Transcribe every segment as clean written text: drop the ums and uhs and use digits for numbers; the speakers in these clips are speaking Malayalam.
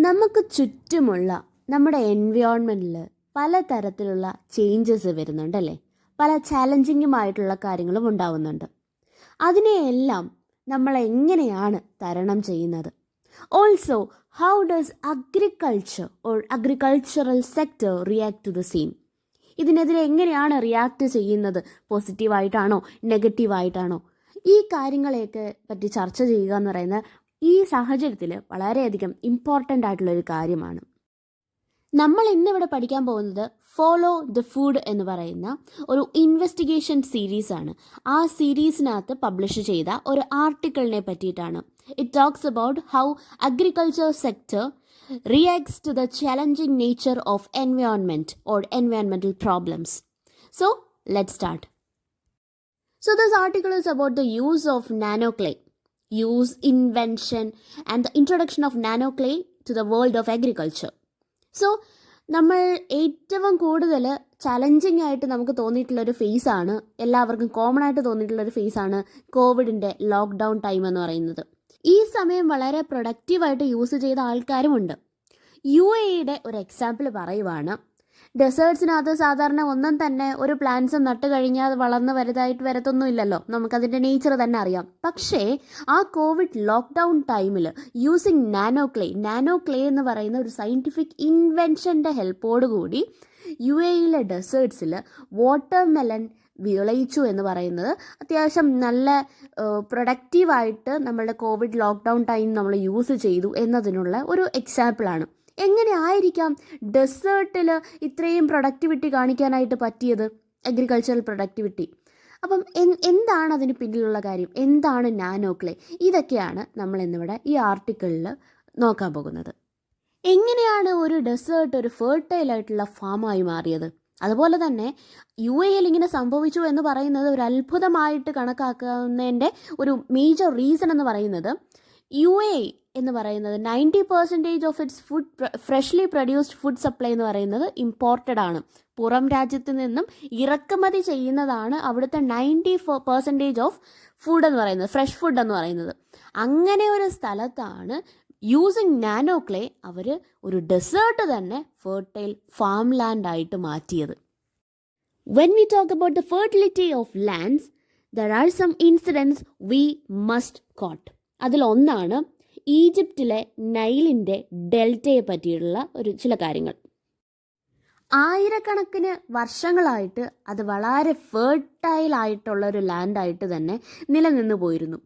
നമുക്ക് ചുറ്റുമുള്ള നമ്മുടെ എൻവയോൺമെൻറ്റിൽ പലതരത്തിലുള്ള ചേഞ്ചസ് വരുന്നുണ്ടല്ലേ, പല ചാലഞ്ചിങ്ങുമായിട്ടുള്ള കാര്യങ്ങളും ഉണ്ടാവുന്നുണ്ട്. അതിനെയെല്ലാം നമ്മൾ എങ്ങനെയാണ് തരണം ചെയ്യുന്നത്? Also, how does agriculture or agricultural sector react to the same? ഇതിനെതിരെ എങ്ങനെയാണ് റിയാക്ട് ചെയ്യുന്നത്? പോസിറ്റീവായിട്ടാണോ നെഗറ്റീവായിട്ടാണോ? ഈ കാര്യങ്ങളെയൊക്കെ പറ്റി ചർച്ച ചെയ്യുക എന്ന് പറയുന്നത് ഈ സാഹചര്യത്തിൽ വളരെയധികം ഇമ്പോർട്ടൻ്റ് ആയിട്ടുള്ളൊരു കാര്യമാണ്. നമ്മൾ ഇന്നിവിടെ പഠിക്കാൻ പോകുന്നത് ഫോളോ ദ ഫുഡ് എന്ന് പറയുന്ന ഒരു ഇൻവെസ്റ്റിഗേഷൻ സീരീസാണ്. ആ സീരീസിനകത്ത് പബ്ലിഷ് ചെയ്ത ഒരു ആർട്ടിക്കിളിനെ പറ്റിയിട്ടാണ്. It talks about how agriculture sector reacts to the challenging nature of environment or environmental problems. So let's start. So this article is about the use of nanoclay, use, invention and the introduction of nanoclay to the world of agriculture. So നമ്മൾ ഏറ്റവും കൂടുതൽ ചലഞ്ചിങ് ആയിട്ട് നമുക്ക് തോന്നിയിട്ടുള്ളൊരു ഫേസാണ്, എല്ലാവർക്കും കോമൺ ആയിട്ട് തോന്നിയിട്ടുള്ളൊരു ഫേസാണ് കോവിഡിൻ്റെ ലോക്ക്ഡൗൺ ടൈം എന്ന് പറയുന്നത്. ഈ സമയം വളരെ പ്രൊഡക്റ്റീവായിട്ട് യൂസ് ചെയ്ത ആൾക്കാരുമുണ്ട്. UAE ഒരു എക്സാമ്പിൾ പറയുവാണ്. ഡെസേർട്സിനകത്ത് സാധാരണ ഒന്നും തന്നെ ഒരു പ്ലാന്റ്സും നട്ട് കഴിഞ്ഞാൽ അത് വളർന്ന് വലുതായിട്ട് വരത്തൊന്നുമില്ലല്ലോ, നമുക്കതിൻ്റെ നേച്ചർ തന്നെ അറിയാം. പക്ഷേ ആ കോവിഡ് ലോക്ക്ഡൗൺ ടൈമിൽ യൂസിങ് നാനോ ക്ലേ എന്ന് പറയുന്ന ഒരു സയൻറ്റിഫിക് ഇൻവെൻഷൻ്റെ ഹെൽപ്പോടുകൂടി UAE ഡെസേർട്സിൽ വാട്ടർമെലൺ വിളയിച്ചു എന്ന് പറയുന്നത് അത്യാവശ്യം നല്ല പ്രൊഡക്റ്റീവായിട്ട് നമ്മളുടെ കോവിഡ് ലോക്ക്ഡൗൺ ടൈം നമ്മൾ യൂസ് ചെയ്തു എന്നതിനുള്ള ഒരു എക്സാമ്പിളാണ്. എങ്ങനെ ആയിരിക്കാം ഡെസേർട്ടിൽ ഇത്രയും പ്രൊഡക്ടിവിറ്റി കാണിക്കാനായിട്ട് പറ്റിയത്, അഗ്രികൾച്ചറൽ പ്രൊഡക്ടിവിറ്റി? അപ്പം എന്താണ് അതിന് പിന്നിലുള്ള കാര്യം? എന്താണ് നാനോക്ലേ? ഇതൊക്കെയാണ് നമ്മൾ ഇന്നിവിടെ ഈ ആർട്ടിക്കിളിൽ നോക്കാൻ പോകുന്നത്. എങ്ങനെയാണ് ഒരു ഡെസേർട്ട് ഒരു ഫെർട്ടൈൽ ആയിട്ടുള്ള ഫാമായി മാറിയത്? അതുപോലെ തന്നെ UAE ഇങ്ങനെ സംഭവിച്ചു എന്ന് പറയുന്നത് ഒരു അത്ഭുതമായിട്ട് കണക്കാക്കുന്നതിൻ്റെ ഒരു മേജർ റീസൺ എന്ന് പറയുന്നത് UAE എന്ന് പറയുന്നത് 90% of its food freshly produced food supply എന്ന് പറയുന്നത് ഇമ്പോർട്ടഡ് ആണ്. പുറം രാജ്യത്ത് നിന്നും ഇറക്കുമതി ചെയ്യുന്നതാണ് അവിടുത്തെ 90% ഓഫ് ഫുഡ് എന്ന് പറയുന്നത്, ഫ്രഷ് ഫുഡ് എന്ന് പറയുന്നത്. അങ്ങനെ ഒരു സ്ഥലത്താണ് യൂസിങ് നാനോക്ലേ അവർ ഒരു ഡെസേർട്ട് തന്നെ ഫെർട്ടൈൽ ഫാം ലാൻഡ് ആയിട്ട് മാറ്റിയത്. When we talk about the fertility of lands, there are some incidence we must quote. അതിലൊന്നാണ് ഈജിപ്തിലെ നൈലിൻ്റെ ഡെൽറ്റയെ പറ്റിയുള്ള ചില കാര്യങ്ങൾ. ആയിരക്കണക്കിന് വർഷങ്ങളായിട്ട് അത് വളരെ ഫെർട്ടൈൽ ആയിട്ടുള്ള ഒരു ലാൻഡായിട്ട് തന്നെ നിലനിന്ന് പോയിരുന്നു.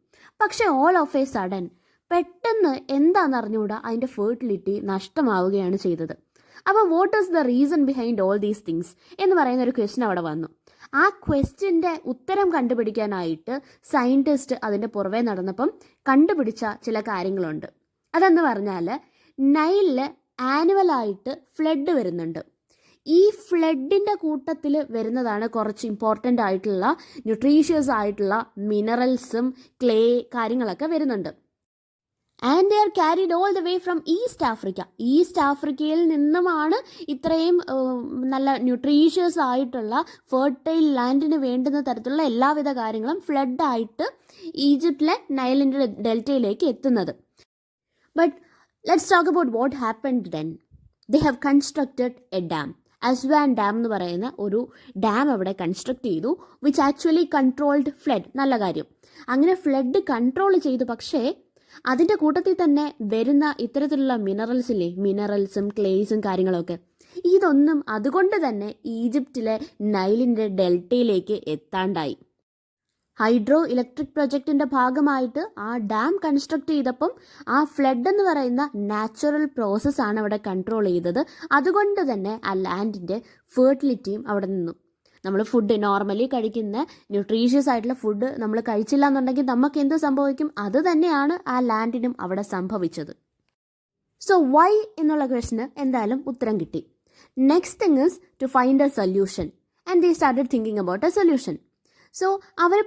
പക്ഷേ ഓൾ ഓഫ് എ സഡൻ പെട്ടെന്ന് എന്താണെന്നറിഞ്ഞുകൂടാ അതിൻ്റെ ഫെർട്ടിലിറ്റി നഷ്ടമാവുകയാണ് ചെയ്തത്. അപ്പോൾ what is the reason behind all these things എന്ന് പറയുന്ന ഒരു ക്വസ്റ്റ്യൻ അവിടെ വന്നു. ആ ക്വസ്റ്റ്യൻ്റെ ഉത്തരം കണ്ടുപിടിക്കാനായിട്ട് സയൻറ്റിസ്റ്റ് അതിൻ്റെ പുറമെ നടന്നപ്പം കണ്ടുപിടിച്ച ചില കാര്യങ്ങളുണ്ട്. അതെന്ന് പറഞ്ഞാൽ നൈലിൽ ആനുവലായിട്ട് ഫ്ലഡ് വരുന്നുണ്ട്. ഈ ഫ്ലഡിൻ്റെ കൂട്ടത്തിൽ വരുന്നതാണ് കുറച്ച് ഇമ്പോർട്ടൻ്റ് ആയിട്ടുള്ള ന്യൂട്രീഷ്യസ് ആയിട്ടുള്ള മിനറൽസും ക്ലേ കാര്യങ്ങളൊക്കെ വരുന്നുണ്ട്. And they are carried all the way from east Africa. East ആഫ്രിക്കയിൽ നിന്നുമാണ് ഇത്രയും നല്ല ന്യൂട്രീഷ്യസ് ആയിട്ടുള്ള ഫെർട്ടൈൽ ലാൻഡിന് വേണ്ടുന്ന തരത്തിലുള്ള എല്ലാവിധ കാര്യങ്ങളും ഫ്ലഡായിട്ട് ഈജിപ്തിലെ നൈലിൻ്റെ ഡെൽറ്റയിലേക്ക് എത്തുന്നത്. But let's talk about what happened then. They have constructed A dam, Aswan dam എന്ന് പറയുന്ന ഒരു ഡാം അവിടെ കൺസ്ട്രക്ട് ചെയ്തു, വിച്ച് ആക്ച്വലി കൺട്രോൾഡ് ഫ്ലഡ്. നല്ല കാര്യം, അങ്ങനെ ഫ്ലഡ് കൺട്രോൾ ചെയ്തു. പക്ഷേ അതിൻ്റെ കൂട്ടത്തിൽ തന്നെ വരുന്ന ഇത്തരത്തിലുള്ള മിനറൽസും ക്ലേസും കാര്യങ്ങളൊക്കെ, ഇതൊന്നും അതുകൊണ്ട് തന്നെ ഈജിപ്തിലെ നൈലിൻ്റെ ഡെൽറ്റയിലേക്ക് എത്താണ്ടായി. ഹൈഡ്രോ ഇലക്ട്രിക് പ്രൊജക്റ്റിൻ്റെ ഭാഗമായിട്ട് ആ ഡാം കൺസ്ട്രക്ട് ചെയ്തപ്പം ആ ഫ്ലഡ് എന്ന് പറയുന്ന നാച്ചുറൽ പ്രോസസ്സാണ് അവിടെ കൺട്രോൾ ചെയ്തത്. അതുകൊണ്ട് തന്നെ ആ ലാൻഡിൻ്റെ ഫെർട്ടിലിറ്റിയും അവിടെ നിന്നു. നമ്മൾ ഫുഡ് നോർമലി കഴിക്കുന്ന ന്യൂട്രീഷ്യസ് ആയിട്ടുള്ള ഫുഡ് നമ്മൾ കഴിച്ചില്ല എന്നുണ്ടെങ്കിൽ നമുക്ക് എന്ത് സംഭവിക്കും? അത് തന്നെയാണ് ആ ലാൻഡിനും അവിടെ സംഭവിച്ചത്. സോ വൈ എന്നുള്ള ക്വസ്റ്റിന് എന്തായാലും ഉത്തരം കിട്ടി. Next thing is to find a solution and they started thinking about a solution. So അവർ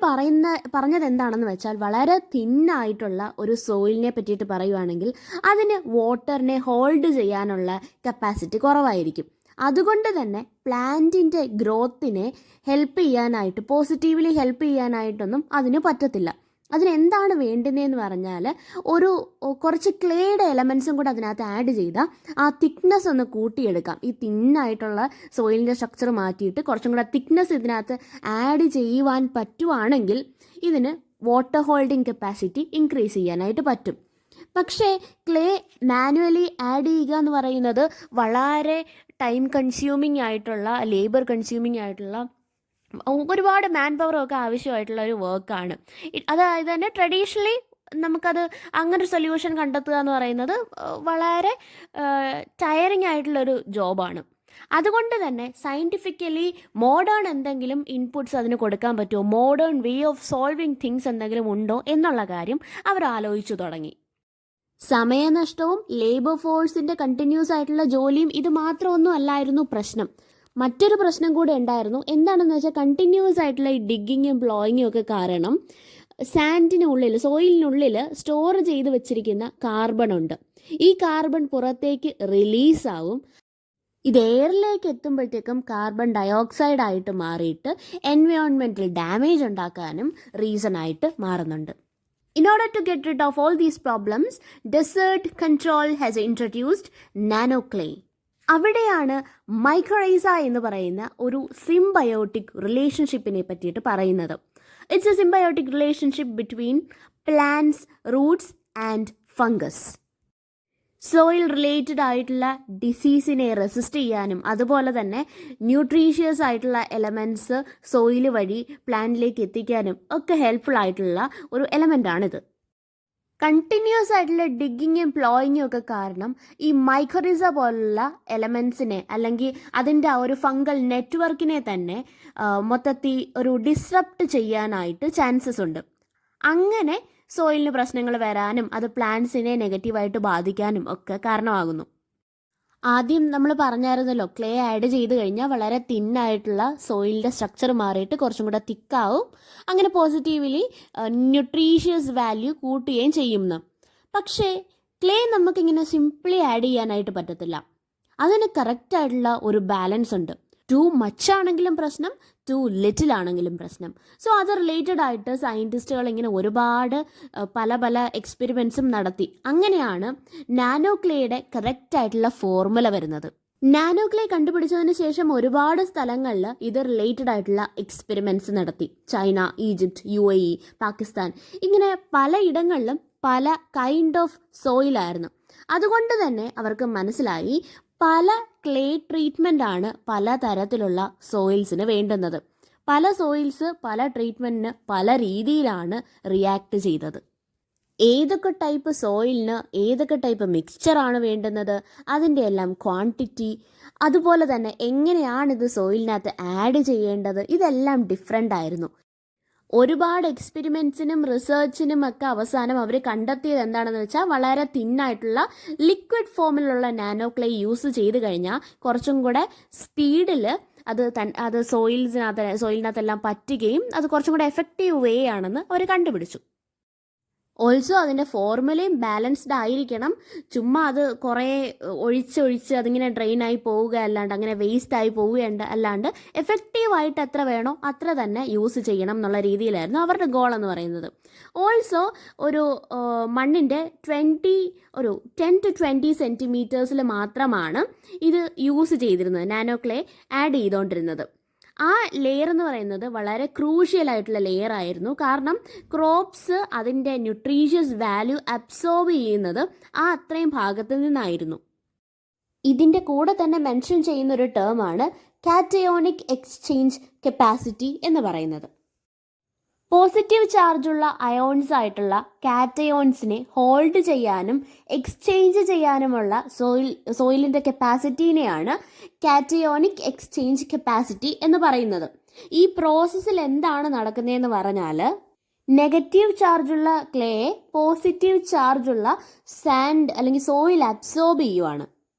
പറഞ്ഞത് എന്താണെന്ന് വെച്ചാൽ, വളരെ തിന്നായിട്ടുള്ള ഒരു സോയിലിനെ പറ്റിയിട്ട് പറയുവാണെങ്കിൽ അതിന് വാട്ടറിനെ ഹോൾഡ് ചെയ്യാനുള്ള കപ്പാസിറ്റി കുറവായിരിക്കും. അതുകൊണ്ട് തന്നെ പ്ലാന്റിൻ്റെ ഗ്രോത്തിനെ ഹെൽപ്പ് ചെയ്യാനായിട്ട്, പോസിറ്റീവ്ലി ഹെൽപ്പ് ചെയ്യാനായിട്ടൊന്നും അതിന് പറ്റത്തില്ല. അതിനെന്താണ് വേണ്ടുന്നതെന്ന് പറഞ്ഞാൽ കുറച്ച് ക്ലേയുടെ എലമെൻസും കൂടെ അതിനകത്ത് ആഡ് ചെയ്താൽ ആ തിക്നെസ് ഒന്ന് കൂട്ടിയെടുക്കാം. ഈ തിന്നായിട്ടുള്ള സോയിലിൻ്റെ സ്ട്രക്ചർ മാറ്റിയിട്ട് കുറച്ചും കൂടെ തിക്നെസ് ഇതിനകത്ത് ആഡ് ചെയ്യുവാൻ പറ്റുവാണെങ്കിൽ ഇതിന് വാട്ടർ ഹോൾഡിംഗ് കപ്പാസിറ്റി ഇൻക്രീസ് ചെയ്യാനായിട്ട് പറ്റും. പക്ഷേ ക്ലേ മാനുവലി ആഡ് ചെയ്യുക എന്ന് പറയുന്നത് വളരെ ടൈം കൺസ്യൂമിങ് ആയിട്ടുള്ള, ലേബർ കൺസ്യൂമിങ് ആയിട്ടുള്ള, ഒരുപാട് മാൻ പവറൊക്കെ ആവശ്യമായിട്ടുള്ള ഒരു വർക്കാണ്. അതായത് തന്നെ ട്രഡീഷണലി നമുക്കത് അങ്ങനൊരു സൊല്യൂഷൻ കണ്ടെത്തുക എന്ന് പറയുന്നത് വളരെ ടയറിങ് ആയിട്ടുള്ളൊരു ജോബാണ്. അതുകൊണ്ട് തന്നെ സയൻറ്റിഫിക്കലി മോഡേൺ എന്തെങ്കിലും ഇൻപുട്സ് അതിന് കൊടുക്കാൻ പറ്റുമോ, modern way of solving things എന്തെങ്കിലും ഉണ്ടോ എന്നുള്ള കാര്യം അവർ ആലോചിച്ചു തുടങ്ങി. സമയനഷ്ടവും ലേബർ ഫോഴ്സിൻ്റെ കണ്ടിന്യൂസ് ആയിട്ടുള്ള ജോലിയും ഇത് മാത്രമൊന്നും അല്ലായിരുന്നു പ്രശ്നം. മറ്റൊരു പ്രശ്നം കൂടെ ഉണ്ടായിരുന്നു. എന്താണെന്ന് വെച്ചാൽ കണ്ടിന്യൂസ് ആയിട്ടുള്ള ഈ ഡിഗ്ഗിങ്ങും പ്ലോയിങ്ങും ഒക്കെ കാരണം സാൻഡിനുള്ളിൽ, സോയിലിനുള്ളിൽ സ്റ്റോർ ചെയ്ത് വെച്ചിരിക്കുന്ന കാർബൺ ഉണ്ട്. ഈ കാർബൺ പുറത്തേക്ക് റിലീസാവും. ഇത് എയറിലേക്ക് എത്തുമ്പോഴത്തേക്കും കാർബൺ ഡയോക്സൈഡ് ആയിട്ട് മാറിയിട്ട് എൻവയോൺമെൻറ്റൽ ഡാമേജ് ഉണ്ടാക്കാനും റീസൺ ആയിട്ട് മാറുന്നുണ്ട്. In order to get rid of all these problems, Desert Control has introduced nanoclay. അവിടെയാണ് മൈക്രോറൈസ എന്ന് പറയുന്ന ഒരു സിംബയോട്ടിക് റിലേഷൻഷിപ്പിനെ പറ്റിയിട്ട് പറയുന്നത്. It's A symbiotic relationship between plants, Roots and fungus. Soil related ആയിട്ടുള്ള ഡിസീസിനെ റെസിസ്റ്റ് ചെയ്യാനും അതുപോലെ തന്നെ ന്യൂട്രീഷ്യസ് ആയിട്ടുള്ള എലമെൻറ്റ്സ് സോയിൽ വഴി പ്ലാന്റിലേക്ക് എത്തിക്കാനും ഒക്കെ ഹെൽപ്ഫുൾ ആയിട്ടുള്ള ഒരു എലമെൻ്റാണിത്. കണ്ടിന്യൂസ് ആയിട്ടുള്ള ഡിഗ്ഗിങ്ങും പ്ലോയിങ്ങും ഒക്കെ കാരണം ഈ മൈക്രോറിസ പോലുള്ള എലമെൻസിനെ അല്ലെങ്കിൽ അതിൻ്റെ ആ ഒരു ഫംഗൽ നെറ്റ്വർക്കിനെ തന്നെ മൊത്തത്തിൽ ഒരു ഡിസ്റപ്റ്റ് ചെയ്യാനായിട്ട് ചാൻസസ് ഉണ്ട്. അങ്ങനെ സോയിലിന് പ്രശ്നങ്ങൾ വരാനും അത് പ്ലാന്റ്സിനെ നെഗറ്റീവായിട്ട് ബാധിക്കാനും ഒക്കെ കാരണമാകുന്നു. ആദ്യം നമ്മൾ പറഞ്ഞായിരുന്നല്ലോ, ക്ലേ ആഡ് ചെയ്ത് കഴിഞ്ഞാൽ വളരെ തിന്നായിട്ടുള്ള സോയിലിൻ്റെ സ്ട്രക്ചർ മാറിയിട്ട് കുറച്ചും കൂടെ തിക്കാവും. അങ്ങനെ പോസിറ്റീവ്ലി ന്യൂട്രീഷ്യസ് വാല്യൂ കൂട്ടുകയും ചെയ്യുമെന്ന്. പക്ഷേ ക്ലേ നമുക്കിങ്ങനെ സിംപ്ലി ആഡ് ചെയ്യാനായിട്ട് പറ്റത്തില്ല. അതിന് കറക്റ്റായിട്ടുള്ള ഒരു ബാലൻസ് ഉണ്ട്. ടു മച്ച് ആണെങ്കിലും പ്രശ്നം, ടു ലിറ്റിൽ ആണെങ്കിലും പ്രശ്നം. സോ അത് റിലേറ്റഡ് ആയിട്ട് സയൻറ്റിസ്റ്റുകൾ ഇങ്ങനെ ഒരുപാട് പല എക്സ്പെരിമെൻറ്റ്സും നടത്തി. അങ്ങനെയാണ് നാനോ ക്ലേയുടെ കറക്റ്റായിട്ടുള്ള ഫോർമുല വരുന്നത്. നാനോ ക്ലേ കണ്ടുപിടിച്ചതിന് ശേഷം ഒരുപാട് സ്ഥലങ്ങളിൽ ഇത് റിലേറ്റഡ് ആയിട്ടുള്ള എക്സ്പെരിമെൻറ്റ്സ് നടത്തി. ചൈന, ഈജിപ്റ്റ്, UAE, പാകിസ്ഥാൻ, ഇങ്ങനെ പലയിടങ്ങളിലും പല കൈൻഡ് ഓഫ് സോയിലായിരുന്നു. അതുകൊണ്ട് തന്നെ അവർക്ക് മനസ്സിലായി പല ക്ലേ ട്രീറ്റ്മെൻ്റ് ആണ് പല തരത്തിലുള്ള സോയിൽസിന് വേണ്ടുന്നത്. പല സോയിൽസ് പല ട്രീറ്റ്മെൻറ്റിന് പല രീതിയിലാണ് റിയാക്ട് ചെയ്തത്. ഏതൊക്കെ ടൈപ്പ് സോയിലിന് ഏതൊക്കെ ടൈപ്പ് മിക്സ്ചറാണ് വേണ്ടുന്നത്, അതിൻ്റെ എല്ലാം ക്വാണ്ടിറ്റി, അതുപോലെ തന്നെ എങ്ങനെയാണിത് സോയിലിനകത്ത് ആഡ് ചെയ്യേണ്ടത്, ഇതെല്ലാം ഡിഫറെൻ്റ് ആയിരുന്നു. ഒരുപാട് എക്സ്പെരിമെൻറ്റ്സിനും റിസർച്ചിനും ഒക്കെ അവസാനം അവർ കണ്ടെത്തിയത് എന്താണെന്ന് വെച്ചാൽ വളരെ തിന്നായിട്ടുള്ള ലിക്വിഡ് ഫോമിലുള്ള നാനോ ക്ലേ യൂസ് ചെയ്ത് കഴിഞ്ഞാൽ കുറച്ചും കൂടെ സ്പീഡിൽ അത് സോയിലിനകത്തെല്ലാം പറ്റുകയും അത് കുറച്ചും കൂടെ എഫക്റ്റീവ് വേ ആണെന്ന് അവർ കണ്ടുപിടിച്ചു. ഓൾസോ അതിൻ്റെ ഫോർമുലയും ബാലൻസ്ഡ് ആയിരിക്കണം. ചുമ്മാ അത് കുറേ ഒഴിച്ച് അതിങ്ങനെ ഡ്രെയിനായി പോവുക അല്ലാണ്ട് അങ്ങനെ വേസ്റ്റായി പോവുകയുണ്ട് അല്ലാണ്ട് എഫക്റ്റീവായിട്ട് എത്ര വേണോ അത്ര തന്നെ യൂസ് ചെയ്യണം എന്നുള്ള രീതിയിലായിരുന്നു അവരുടെ ഗോൾ എന്ന് പറയുന്നത്. ഓൾസോ ഒരു മണ്ണിൻ്റെ 10 to 20 സെൻറ്റിമീറ്റേഴ്സിൽ മാത്രമാണ് ഇത് യൂസ് ചെയ്തിരുന്നത്, നാനോ ക്ലേ ആഡ് ചെയ്തുകൊണ്ടിരുന്നത്. ആ ലെയർ എന്ന് പറയുന്നത് വളരെ ക്രൂഷ്യൽ ആയിട്ടുള്ള ലെയർ ആയിരുന്നു. കാരണം ക്രോപ്സ് അതിൻ്റെ ന്യൂട്രീഷ്യസ് വാല്യൂ അബ്സോർബ് ചെയ്യുന്നത് ആ അത്രയും ഭാഗത്ത് നിന്നായിരുന്നു. ഇതിൻ്റെ കൂടെ തന്നെ മെൻഷൻ ചെയ്യുന്നൊരു ടേമാണ് കാറ്റയോണിക് എക്സ്ചേഞ്ച് കപ്പാസിറ്റി എന്ന് പറയുന്നത്. പോസിറ്റീവ് ചാർജുള്ള അയോൺസ് ആയിട്ടുള്ള കാറ്റയോൺസിനെ ഹോൾഡ് ചെയ്യാനും എക്സ്ചേഞ്ച് ചെയ്യാനുമുള്ള സോയിലിൻ്റെ കപ്പാസിറ്റീനെയാണ് കാറ്റയോണിക് എക്സ്ചേഞ്ച് കപ്പാസിറ്റി എന്ന് പറയുന്നത്. ഈ പ്രോസസ്സിൽ എന്താണ് നടക്കുന്നതെന്ന് പറഞ്ഞാൽ നെഗറ്റീവ് ചാർജുള്ള ക്ലേയെ പോസിറ്റീവ് ചാർജുള്ള സാൻഡ് അല്ലെങ്കിൽ സോയിൽ അബ്സോർബ് ചെയ്യുവാണ്.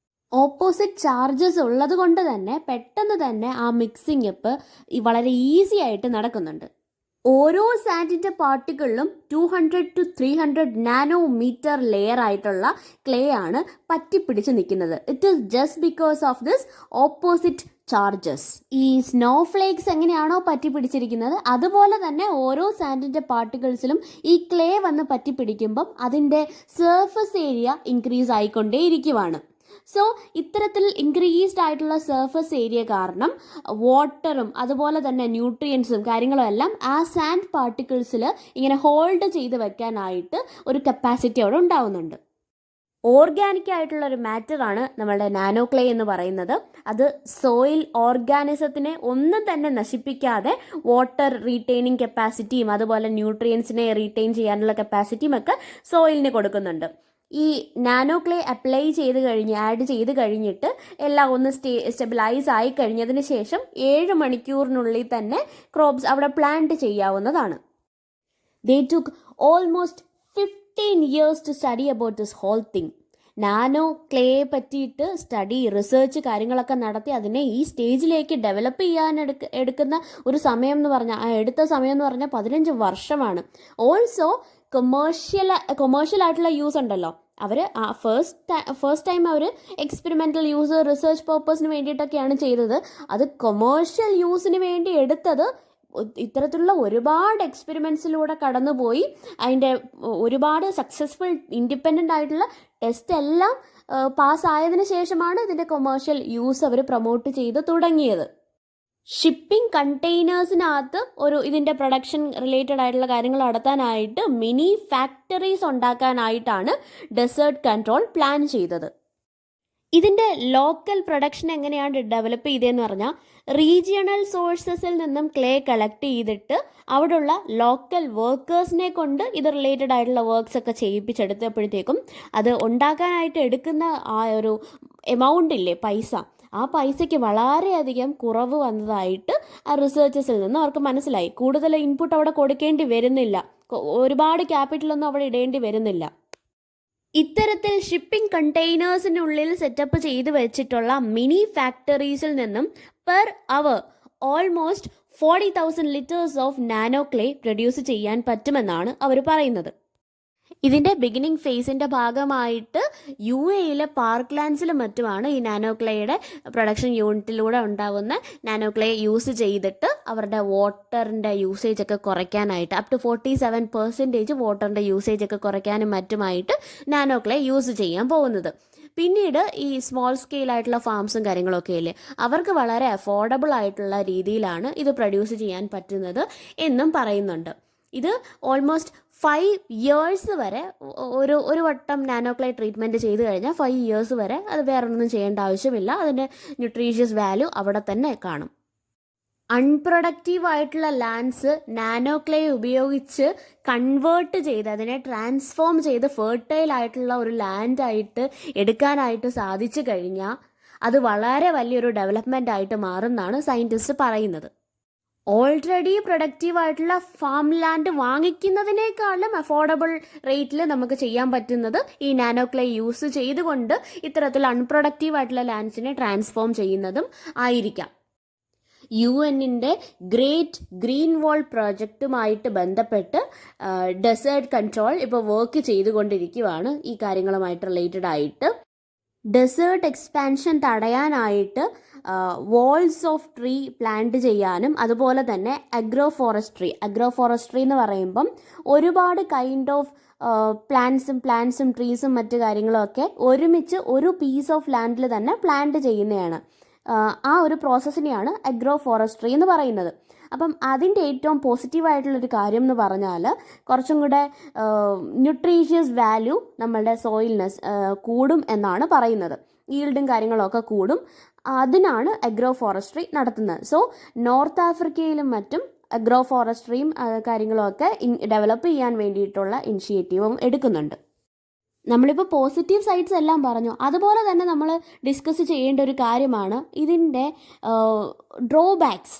ഓപ്പോസിറ്റ് ചാർജസ് ഉള്ളത് കൊണ്ട് തന്നെ പെട്ടെന്ന് തന്നെ ആ മിക്സിംഗ് അപ്പ് വളരെ ഈസി ആയിട്ട് നടക്കുന്നുണ്ട്. ഓരോ സാൻഡിൻ്റെ പാർട്ടിക്കിളിലും 200 to 300 നാനോമീറ്റർ ലെയർ ആയിട്ടുള്ള ക്ലേ ആണ് പറ്റിപ്പിടിച്ച് നിൽക്കുന്നത്. It is just because of this opposite charges. ഈ സ്നോ ഫ്ലേക്സ് എങ്ങനെയാണോ പറ്റിപ്പിടിച്ചിരിക്കുന്നത് അതുപോലെ തന്നെ ഓരോ സാൻഡിൻ്റെ പാർട്ടിക്കിൾസിലും ഈ ക്ലേ വന്ന് പറ്റിപ്പിടിക്കുമ്പം അതിൻ്റെ സർഫസ് ഏരിയ ഇൻക്രീസ് ആയിക്കൊണ്ടേയിരിക്കുവാണ്. സോ ഇത്തരത്തിൽ ഇൻക്രീസ്ഡ് ആയിട്ടുള്ള സർഫസ് ഏരിയ കാരണം വാട്ടറും അതുപോലെ തന്നെ ന്യൂട്രിയൻസും കാര്യങ്ങളും എല്ലാം ആ സാൻഡ് പാർട്ടിക്കിൾസിൽ ഇങ്ങനെ ഹോൾഡ് ചെയ്ത് വെക്കാനായിട്ട് ഒരു കപ്പാസിറ്റി അവിടെ ഉണ്ടാവുന്നുണ്ട്. ഓർഗാനിക് ആയിട്ടുള്ള ഒരു മാറ്ററാണ് നമ്മളുടെ നാനോ ക്ലേ എന്ന് പറയുന്നത്. അത് സോയിൽ ഓർഗാനിസത്തിനെ ഒന്നും തന്നെ നശിപ്പിക്കാതെ വാട്ടർ റീറ്റെയിനിങ് കപ്പാസിറ്റിയും അതുപോലെ ന്യൂട്രിയൻസിനെ റീറ്റെയിൻ ചെയ്യാനുള്ള കപ്പാസിറ്റിയും ഒക്കെ സോയിലിന് കൊടുക്കുന്നുണ്ട്. ഈ നാനോ ക്ലേ അപ്ലൈ ആഡ് ചെയ്ത് കഴിഞ്ഞിട്ട് എല്ലാം ഒന്ന് സ്റ്റെബിലൈസ് ആയി കഴിഞ്ഞതിന് ശേഷം 7 മണിക്കൂറിനുള്ളിൽ തന്നെ ക്രോപ്സ് അവിടെ പ്ലാന്റ് ചെയ്യാവുന്നതാണ്. They took almost 15 years to study about this whole thing. Nano ക്ലേയെ പറ്റിയിട്ട് റിസർച്ച് കാര്യങ്ങളൊക്കെ നടത്തി അതിനെ ഈ സ്റ്റേജിലേക്ക് ഡെവലപ്പ് ചെയ്യാൻ എടുക്കുന്ന ഒരു സമയം എന്ന് പറഞ്ഞാൽ എടുത്ത സമയം എന്ന് പറഞ്ഞാൽ 15 വർഷമാണ്. ഓൾസോ കൊമേഴ്ഷ്യൽ ആയിട്ടുള്ള യൂസ് ഉണ്ടല്ലോ, അവർ ഫസ്റ്റ് ടൈം അവർ എക്സ്പെരിമെൻ്റൽ യൂസ് റിസർച്ച് പർപ്പസിന് വേണ്ടിയിട്ടൊക്കെയാണ് ചെയ്തത്. അത് കൊമേഴ്ഷ്യൽ യൂസിന് വേണ്ടി എടുത്തത് ഇത്തരത്തിലുള്ള ഒരുപാട് എക്സ്പെരിമെൻറ്റ്സിലൂടെ കടന്നുപോയി അതിൻ്റെ ഒരുപാട് സക്സസ്ഫുൾ ഇൻഡിപെൻഡൻ്റ് ആയിട്ടുള്ള ടെസ്റ്റ് എല്ലാം പാസ്സായതിനു ശേഷമാണ് ഇതിൻ്റെ കൊമേഴ്ഷ്യൽ യൂസ് അവർ പ്രൊമോട്ട് ചെയ്ത് തുടങ്ങിയത്. ഷിപ്പിംഗ് കണ്ടെയ്നേഴ്സിനകത്ത് ഇതിൻ്റെ പ്രൊഡക്ഷൻ റിലേറ്റഡ് ആയിട്ടുള്ള കാര്യങ്ങൾ നടത്താനായിട്ട് മിനി ഫാക്ടറീസ് ഉണ്ടാക്കാനായിട്ടാണ് ഡെസേർട്ട് കൺട്രോൾ പ്ലാൻ ചെയ്തത്. ഇതിൻ്റെ ലോക്കൽ പ്രൊഡക്ഷൻ എങ്ങനെയാണ് ഡെവലപ്പ് ചെയ്തതെന്ന് പറഞ്ഞാൽ റീജിയണൽ സോഴ്സസിൽ നിന്നും ക്ലേ കളക്ട് ചെയ്തിട്ട് അവിടെയുള്ള ലോക്കൽ വർക്കേഴ്സിനെ കൊണ്ട് ഇത് റിലേറ്റഡ് ആയിട്ടുള്ള വർക്ക്സ് ഒക്കെ ചെയ്യിപ്പിച്ചെടുത്തപ്പോഴത്തേക്കും അത് ഉണ്ടാക്കാനായിട്ട് എടുക്കുന്ന ആ ഒരു എമൗണ്ട് ഇല്ലേ, പൈസ, ആ പൈസയ്ക്ക് വളരെയധികം കുറവ് വന്നതായിട്ട് ആ റിസർച്ചസിൽ നിന്ന് അവർക്ക് മനസ്സിലായി. കൂടുതൽ ഇൻപുട്ട് അവിടെ കൊടുക്കേണ്ടി വരുന്നില്ല, ഒരുപാട് ക്യാപിറ്റലൊന്നും അവിടെ ഇടേണ്ടി വരുന്നില്ല. ഇത്തരത്തിൽ ഷിപ്പിംഗ് കണ്ടെയ്നേഴ്സിനുള്ളിൽ സെറ്റപ്പ് ചെയ്ത് വെച്ചിട്ടുള്ള മിനി ഫാക്ടറീസിൽ നിന്നും per hour almost 40,000 litres of nano clay produce ചെയ്യാൻ പറ്റുമെന്നാണ് അവർ പറയുന്നത്. ഇതിൻ്റെ ബിഗിനിങ് ഫേസിൻ്റെ ഭാഗമായിട്ട് UAE പാർക്ക് ലാൻഡ്സിലും മറ്റുമാണ് ഈ നാനോ ക്ലേയുടെ പ്രൊഡക്ഷൻ യൂണിറ്റിലൂടെ ഉണ്ടാകുന്ന നാനോ ക്ലേ യൂസ് ചെയ്തിട്ട് അവരുടെ വാട്ടറിൻ്റെ യൂസേജ് ഒക്കെ കുറയ്ക്കാനായിട്ട് അപ് ടു 47% വാട്ടറിൻ്റെ യൂസേജ് ഒക്കെ കുറയ്ക്കാനും മറ്റുമായിട്ട് നാനോ ക്ലേ യൂസ് ചെയ്യാൻ പോകുന്നത്. പിന്നീട് ഈ സ്മോൾ സ്കെയിൽ ആയിട്ടുള്ള ഫാംസും കാര്യങ്ങളൊക്കെ ഇല്ലേ, അവർക്ക് വളരെ അഫോർഡബിൾ ആയിട്ടുള്ള രീതിയിലാണ് ഇത് പ്രൊഡ്യൂസ് ചെയ്യാൻ പറ്റുന്നത് എന്നും പറയുന്നുണ്ട്. ഇത് ഓൾമോസ്റ്റ് 5 years വരെ ഒരു വട്ടം നാനോ ക്ലേ ട്രീറ്റ്മെൻറ്റ് ചെയ്ത് കഴിഞ്ഞാൽ 5 years വരെ അത് വേറൊന്നും ചെയ്യേണ്ട ആവശ്യമില്ല. അതിൻ്റെ ന്യൂട്രീഷ്യസ് വാല്യൂ അവിടെ തന്നെ കാണും. അൺപ്രൊഡക്റ്റീവ് ആയിട്ടുള്ള ലാൻഡ്സ് നാനോ ക്ലേ ഉപയോഗിച്ച് കൺവേർട്ട് ചെയ്ത് അതിനെ ട്രാൻസ്ഫോം ചെയ്ത് ഫെർട്ടൈൽ ആയിട്ടുള്ള ഒരു ലാൻഡായിട്ട് എടുക്കാനായിട്ട് സാധിച്ചു കഴിഞ്ഞാൽ അത് വളരെ വലിയൊരു ഡെവലപ്മെൻ്റ് ആയിട്ട് മാറുമെന്നാണ് സയൻറ്റിസ്റ്റ് പറയുന്നത്. ഓൾറെഡി പ്രൊഡക്റ്റീവ് ആയിട്ടുള്ള ഫാം ലാൻഡ് വാങ്ങിക്കുന്നതിനേക്കാളും അഫോർഡബിൾ റേറ്റിൽ നമുക്ക് ചെയ്യാൻ പറ്റുന്നത് ഈ നാനോ ക്ലേ യൂസ് ചെയ്തുകൊണ്ട് ഇത്തരത്തിൽ അൺപ്രൊഡക്റ്റീവ് ആയിട്ടുള്ള ലാൻഡ്സിനെ ട്രാൻസ്ഫോം ചെയ്യുന്നതും ആയിരിക്കാം. UN-ന്റെ ഗ്രേറ്റ് ഗ്രീൻ വാൾ പ്രോജക്റ്റുമായിട്ട് ബന്ധപ്പെട്ട് ഡെസേർട്ട് കൺട്രോൾ ഇപ്പോൾ വർക്ക് ചെയ്തുകൊണ്ടിരിക്കുകയാണ് ഈ കാര്യങ്ങളുമായിട്ട് റിലേറ്റഡ് ആയിട്ട്. ഡെസേർട്ട് എക്സ്പാൻഷൻ തടയാനായിട്ട് വാൾസ് ഓഫ് ട്രീ പ്ലാന്റ് ചെയ്യാനും അതുപോലെ തന്നെ അഗ്രോ ഫോറസ്ട്രി എന്ന് പറയുമ്പം ഒരുപാട് കൈൻഡ് ഓഫ് പ്ലാന്റ്സും ട്രീസും മറ്റു കാര്യങ്ങളൊക്കെ ഒരുമിച്ച് ഒരു പീസ് ഓഫ് ലാൻഡിൽ തന്നെ പ്ലാന്റ് ചെയ്യുന്നതാണ്. ആ ഒരു പ്രോസസ്സിനെയാണ് അഗ്രോ ഫോറസ്ട്രി എന്ന് പറയുന്നത്. അപ്പം അതിൻ്റെ ഏറ്റവും പോസിറ്റീവായിട്ടുള്ളൊരു കാര്യം എന്ന് പറഞ്ഞാൽ കുറച്ചും കൂടെ ന്യൂട്രീഷ്യസ് വാല്യൂ നമ്മളുടെ സോയിലിന് കൂടും എന്നാണ് പറയുന്നത്. ഈൽഡും കാര്യങ്ങളൊക്കെ കൂടും. അതിനാണ് അഗ്രോ ഫോറസ്ട്രി നടത്തുന്നത്. സോ നോർത്ത് ആഫ്രിക്കയിലും മറ്റും അഗ്രോ ഫോറസ്ട്രിയും കാര്യങ്ങളുമൊക്കെ ഡെവലപ്പ് ചെയ്യാൻ വേണ്ടിയിട്ടുള്ള ഇനിഷ്യേറ്റീവും എടുക്കുന്നുണ്ട്. നമ്മളിപ്പോൾ പോസിറ്റീവ് സൈഡ്സ് എല്ലാം പറഞ്ഞു, അതുപോലെ തന്നെ നമ്മൾ ഡിസ്കസ് ചെയ്യേണ്ട ഒരു കാര്യമാണ് ഇതിൻ്റെ ഡ്രോബാക്സ്.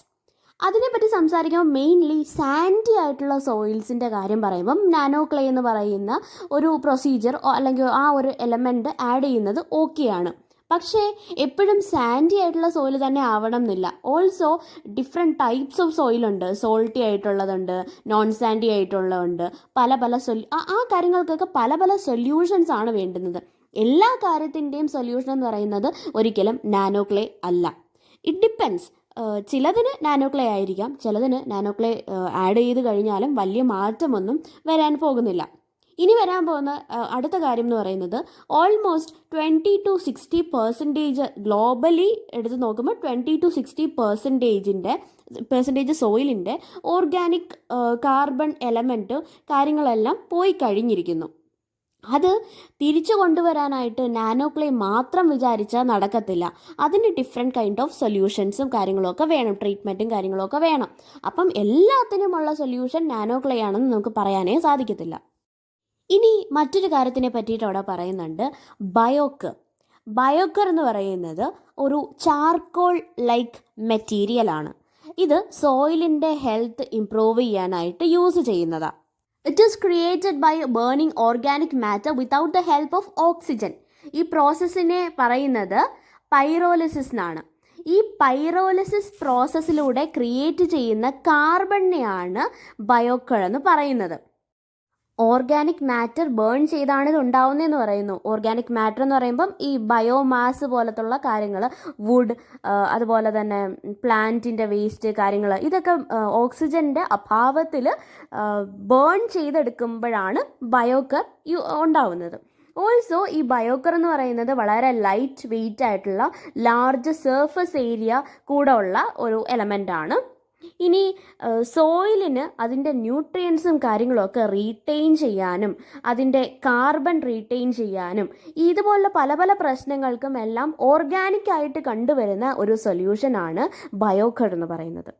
അതിനെപ്പറ്റി സംസാരിക്കുമ്പോൾ മെയിൻലി സാൻഡി ആയിട്ടുള്ള സോയിൽസിൻ്റെ കാര്യം പറയുമ്പം നാനോ ക്ലേ എന്ന് പറയുന്ന ഒരു പ്രൊസീജിയർ അല്ലെങ്കിൽ ആ ഒരു എലമെൻറ്റ് ആഡ് ചെയ്യുന്നത് ഓക്കെയാണ്. പക്ഷേ എപ്പോഴും സാൻഡി ആയിട്ടുള്ള സോയിൽ തന്നെ ആവണം എന്നില്ല. ഓൾസോ ഡിഫറെൻറ്റ് ടൈപ്സ് ഓഫ് സോയിലുണ്ട്. സോൾട്ടി ആയിട്ടുള്ളതുണ്ട്, നോൺ സാൻഡി ആയിട്ടുള്ളതുണ്ട്. പല പല ആ കാര്യങ്ങൾക്കൊക്കെ പല പല സൊല്യൂഷൻസ് ആണ് വേണ്ടുന്നത്. എല്ലാ കാര്യത്തിൻ്റെയും സൊല്യൂഷൻ എന്ന് പറയുന്നത് ഒരിക്കലും നാനോ ക്ലേ അല്ല. It depends. ചിലതിന് നാനോ ക്ലേ ആയിരിക്കാം, ചിലതിന് നാനോ ക്ലേ ആഡ് ചെയ്ത് കഴിഞ്ഞാലും വലിയ മാറ്റമൊന്നും വരാൻ പോകുന്നില്ല. ഇനി വരാൻ പോകുന്ന അടുത്ത കാര്യം എന്ന് പറയുന്നത് ഓൾമോസ്റ്റ് 20-60% ഗ്ലോബലി എടുത്ത് നോക്കുമ്പോൾ 20-60% സോയിലിൻ്റെ ഓർഗാനിക് കാർബൺ എലമെൻറ്റ് കാര്യങ്ങളെല്ലാം പോയി കഴിഞ്ഞിരിക്കുന്നു. അത് തിരിച്ചു കൊണ്ടുവരാനായിട്ട് നാനോ ക്ലേ മാത്രം വിചാരിച്ചാൽ നടക്കത്തില്ല. അതിന് ഡിഫറെൻറ്റ് കൈൻഡ് ഓഫ് സൊല്യൂഷൻസും കാര്യങ്ങളൊക്കെ വേണം, ട്രീറ്റ്മെൻറ്റും കാര്യങ്ങളൊക്കെ വേണം. അപ്പം എല്ലാത്തിനുമുള്ള സൊല്യൂഷൻ നാനോ ക്ലേ ആണെന്ന് നമുക്ക് പറയാനേ സാധിക്കത്തില്ല. ഇനി മറ്റൊരു കാര്യത്തിനെ പറ്റിയിട്ട് അവിടെ പറയുന്നുണ്ട്, ബയോക്കർ എന്ന് പറയുന്നത് ഒരു ചാർക്കോൾ ലൈക്ക് മെറ്റീരിയലാണ്. ഇത് സോയിലിൻ്റെ ഹെൽത്ത് ഇംപ്രൂവ് ചെയ്യാനായിട്ട് യൂസ് ചെയ്യുന്നതാണ്. It is created by burning organic matter without the help of oxygen. ഈ പ്രോസസ്സിനെ പറയുന്നത് പൈറോലിസിസ് എന്നാണ്. ഈ പൈറോലിസിസ് പ്രോസസ്സിലൂടെ ക്രിയേറ്റ് ചെയ്യുന്ന കാർബണിനെയാണ് ബയോക്കർ എന്ന് പറയുന്നത്. ഓർഗാനിക് മാറ്റർ ബേൺ ചെയ്താണ് ഇത് ഉണ്ടാവുന്നതെന്ന് പറയുന്നു. ഓർഗാനിക് മാറ്റർ എന്ന് പറയുമ്പം ഈ ബയോമാസ് പോലത്തുള്ള കാര്യങ്ങൾ, വുഡ്, അതുപോലെ തന്നെ പ്ലാന്റിൻ്റെ വേസ്റ്റ് കാര്യങ്ങൾ, ഇതൊക്കെ ഓക്സിജൻ്റെ അഭാവത്തിൽ ബേൺ ചെയ്തെടുക്കുമ്പോഴാണ് ബയോക്കർ ഉണ്ടാവുന്നത്. ഓൾസോ ഈ ബയോക്കർ എന്ന് പറയുന്നത് വളരെ ലൈറ്റ് വെയ്റ്റ് ആയിട്ടുള്ള ലാർജ് സർഫസ് ഏരിയ കൂടെ ഉള്ള ഒരു എലമെൻ്റാണ്. ഇനി സോയിലിന് അതിൻ്റെ ന്യൂട്രിയൻസും കാര്യങ്ങളൊക്കെ റീറ്റെയിൻ ചെയ്യാനും അതിൻ്റെ കാർബൺ റീറ്റെയിൻ ചെയ്യാനും ഇതുപോലുള്ള പല പല പ്രശ്നങ്ങൾക്കും എല്ലാം ഓർഗാനിക്കായിട്ട് കണ്ടുവരുന്ന ഒരു സൊല്യൂഷനാണ് ബയോക്കർ എന്ന് പറയുന്നത്.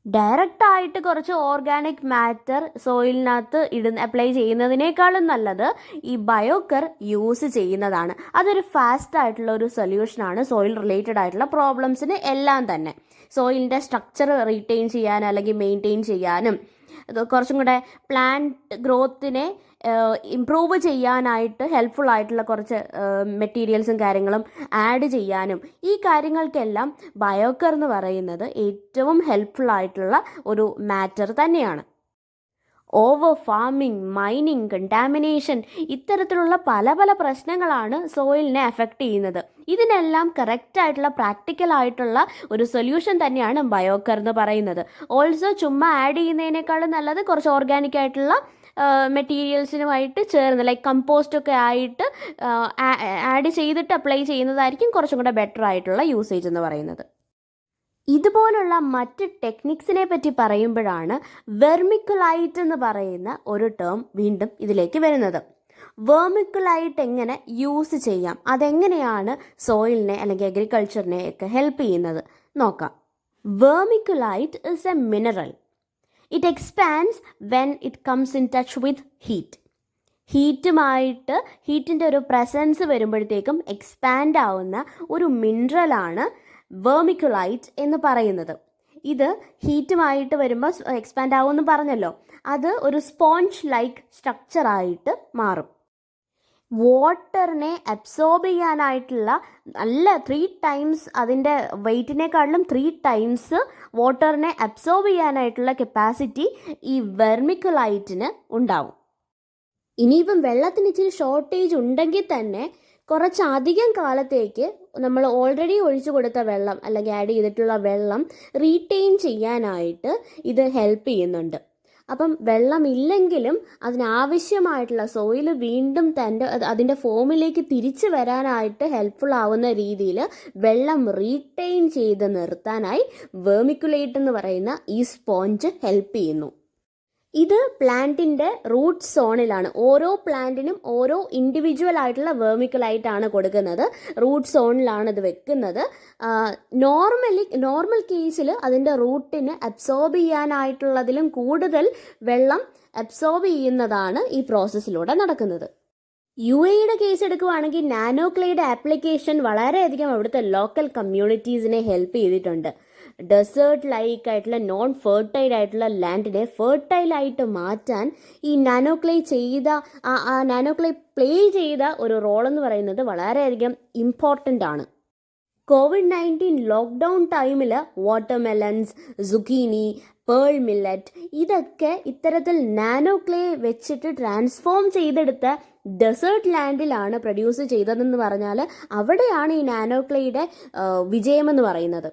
ഡയറക്റ്റായിട്ട് കുറച്ച് ഓർഗാനിക് മാറ്റർ സോയിലിനകത്ത് അപ്ലൈ ചെയ്യുന്നതിനേക്കാളും നല്ലത് ഈ ബയോക്കർ യൂസ് ചെയ്യുന്നതാണ്. അതൊരു ഫാസ്റ്റ് ആയിട്ടുള്ള ഒരു സൊല്യൂഷനാണ് സോയിൽ റിലേറ്റഡ് ആയിട്ടുള്ള പ്രോബ്ലംസിന് എല്ലാം തന്നെ. സോയിലിൻ്റെ സ്ട്രക്ചർ റീറ്റെയിൻ ചെയ്യാനും അല്ലെങ്കിൽ മെയിൻറ്റെയിൻ ചെയ്യാനും കുറച്ചും കൂടെ പ്ലാന്റ് ഗ്രോത്തിനെ ഇംപ്രൂവ് ചെയ്യാനായിട്ട് ഹെൽപ്ഫുൾ ആയിട്ടുള്ള കുറച്ച് മെറ്റീരിയൽസും കാര്യങ്ങളും ആഡ് ചെയ്യാനും ഈ കാര്യങ്ങൾക്കെല്ലാം ബയോക്കർ എന്ന് പറയുന്നത് ഏറ്റവും ഹെൽപ്ഫുൾ ആയിട്ടുള്ള ഒരു മാറ്റർ തന്നെയാണ്. ഓവർ ഫാമിംഗ്, മൈനിങ്, കണ്ടാമിനേഷൻ, ഇത്തരത്തിലുള്ള പല പല പ്രശ്നങ്ങളാണ് സോയിലിനെ അഫക്റ്റ് ചെയ്യുന്നത്. ഇതിനെല്ലാം കറക്റ്റായിട്ടുള്ള പ്രാക്ടിക്കലായിട്ടുള്ള ഒരു സൊല്യൂഷൻ തന്നെയാണ് ബയോക്കർ എന്ന് പറയുന്നത്. ഓൾസോ ചുമ്മാ ആഡ് ചെയ്യുന്നതിനേക്കാളും നല്ലത് കുറച്ച് ഓർഗാനിക് ആയിട്ടുള്ള മെറ്റീരിയൽസിനുമായിട്ട് ചേർന്ന് ലൈക്ക് കമ്പോസ്റ്റൊക്കെ ആയിട്ട് ആഡ് ചെയ്തിട്ട് അപ്ലൈ ചെയ്യുന്നതായിരിക്കും കുറച്ചും കൂടെ ബെറ്റർ ആയിട്ടുള്ള യൂസേജ് എന്ന് പറയുന്നത്. ഇതുപോലുള്ള മറ്റ് ടെക്നിക്സിനെ പറ്റി പറയുമ്പോഴാണ് വെർമിക്കുലൈറ്റ് എന്ന് പറയുന്ന ഒരു ടേം വീണ്ടും ഇതിലേക്ക് വരുന്നത്. വെർമിക്കുലൈറ്റ് എങ്ങനെ യൂസ് ചെയ്യാം, അതെങ്ങനെയാണ് സോയിലിനെ അല്ലെങ്കിൽ അഗ്രികൾച്ചറിനെ ഒക്കെ ഹെൽപ്പ് ചെയ്യുന്നത് നോക്കാം. Vermiculite is a mineral. It expands when it comes in touch with heat. ഹീറ്റിൻ്റെ ഒരു പ്രസൻസ് വരുമ്പോഴത്തേക്കും എക്സ്പാൻഡ് ആവുന്ന ഒരു മിനറലാണ് വെർമിക്കുലൈറ്റ് എന്ന് പറയുന്നത്. ഇത് ഹീറ്റുമായിട്ട് വരുമ്പോൾ എക്സ്പാൻഡ് ആവുമെന്ന് പറഞ്ഞല്ലോ, അത് ഒരു സ്പോഞ്ച് ലൈക്ക് സ്ട്രക്ചറായിട്ട് മാറും. വാട്ടറിനെ അബ്സോർബ് ചെയ്യാനായിട്ടുള്ള നല്ല 3 times അതിൻ്റെ വെയ്റ്റിനേക്കാളും 3 times വാട്ടറിനെ അബ്സോർബ് ചെയ്യാനായിട്ടുള്ള കപ്പാസിറ്റി ഈ വെർമിക്കുലൈറ്റിന് ഉണ്ടാവും. ഇനിയിപ്പം വെള്ളത്തിന് ഇച്ചിരി ഷോർട്ടേജ് ഉണ്ടെങ്കിൽ തന്നെ കുറച്ചധികം കാലത്തേക്ക് നമ്മൾ ഓൾറെഡി ഒഴിച്ചു കൊടുത്ത വെള്ളം അല്ലെങ്കിൽ ആഡ് ചെയ്തിട്ടുള്ള വെള്ളം റീറ്റെയിൻ ചെയ്യാനായിട്ട് ഇത് ഹെൽപ്പ് ചെയ്യുന്നുണ്ട്. അപ്പം വെള്ളമില്ലെങ്കിലും അതിനാവശ്യമായിട്ടുള്ള സോയിൽ വീണ്ടും അതിൻ്റെ ഫോമിലേക്ക് തിരിച്ചു വരാനായിട്ട് ഹെൽപ്ഫുൾ ആവുന്ന രീതിയിൽ വെള്ളം റീറ്റെയിൻ ചെയ്ത് നിർത്താനായി വെർമിക്കുലേറ്റ് എന്ന് പറയുന്ന ഈ സ്പോഞ്ച് ഹെൽപ്പ് ചെയ്യുന്നു. ഇത് പ്ലാന്റിൻ്റെ റൂട്ട് സോണിലാണ്. ഓരോ പ്ലാന്റിനും ഓരോ ഇൻഡിവിജ്വൽ ആയിട്ടുള്ള വെർമിക്കുലൈറ്റ് ആണ് കൊടുക്കുന്നത്. റൂട്ട് സോണിലാണ് ഇത് വെക്കുന്നത്. നോർമൽ കേസിൽ അതിൻ്റെ റൂട്ടിന് അബ്സോർബ് ചെയ്യാനായിട്ടുള്ളതിലും കൂടുതൽ വെള്ളം അബ്സോർബ് ചെയ്യുന്നതാണ് ഈ പ്രോസസ്സിലൂടെ നടക്കുന്നത്. UAEയുടെ കേസ് എടുക്കുകയാണെങ്കിൽ നാനോ ക്ലേയുടെ ആപ്ലിക്കേഷൻ വളരെയധികം അവിടുത്തെ ലോക്കൽ കമ്മ്യൂണിറ്റീസിനെ ഹെൽപ്പ് ചെയ്തിട്ടുണ്ട്. ഡെസേർട്ട് ലൈക്ക് ആയിട്ടുള്ള നോൺ ഫെർട്ടൈൽ ആയിട്ടുള്ള ലാൻഡിനെ ഫെർട്ടൈലായിട്ട് മാറ്റാൻ ഈ nano clay nano clay play ചെയ്ത ഒരു റോളെന്ന് പറയുന്നത് വളരെയധികം ഇമ്പോർട്ടൻ്റ് ആണ്. COVID-19 ലോക്ക്ഡൗൺ ടൈമിൽ വാട്ടർമെലൺസ്, സുഗീനി, പേൾ മില്ലറ്റ് ഇതൊക്കെ ഇത്തരത്തിൽ നാനോ ക്ലേ വെച്ചിട്ട് ട്രാൻസ്ഫോം ചെയ്തെടുത്ത ഡെസേർട്ട് ലാൻഡിലാണ് പ്രൊഡ്യൂസ് ചെയ്തതെന്ന് പറഞ്ഞാൽ അവിടെയാണ് ഈ നാനോ ക്ലേയുടെ വിജയമെന്ന് പറയുന്നത്.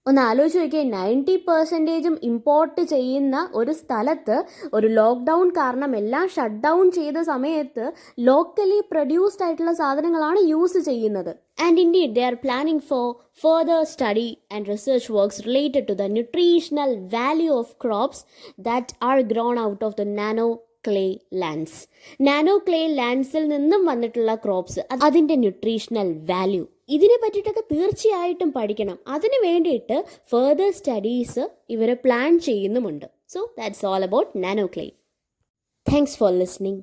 ഒന്ന് ആലോചിച്ച് നോക്കിയാൽ 90% ഇമ്പോർട്ട് ചെയ്യുന്ന ഒരു സ്ഥലത്ത് ഒരു ലോക്ക്ഡൗൺ കാരണം എല്ലാം ഷട്ട് ഡൗൺ ചെയ്ത സമയത്ത് ലോക്കലി പ്രൊഡ്യൂസ്ഡ് ആയിട്ടുള്ള സാധനങ്ങളാണ് യൂസ് ചെയ്യുന്നത്. And indeed they are planning four further study and research works related to the nutritional value of crops that are grown out of the nano clay lands. Nano clay ലാൻഡ്സിൽ നിന്നും വന്നിട്ടുള്ള ക്രോപ്സ്, അതിൻ്റെ ന്യൂട്രീഷണൽ വാല്യൂ, ഇതിനെ പറ്റിയിട്ടൊക്കെ തീർച്ചയായിട്ടും പഠിക്കണം. അതിന് വേണ്ടിയിട്ട് ഫർദർ സ്റ്റഡീസ് ഇവർ പ്ലാൻ ചെയ്യുന്നുമുണ്ട്. So that's all about nano clay. Thanks for listening.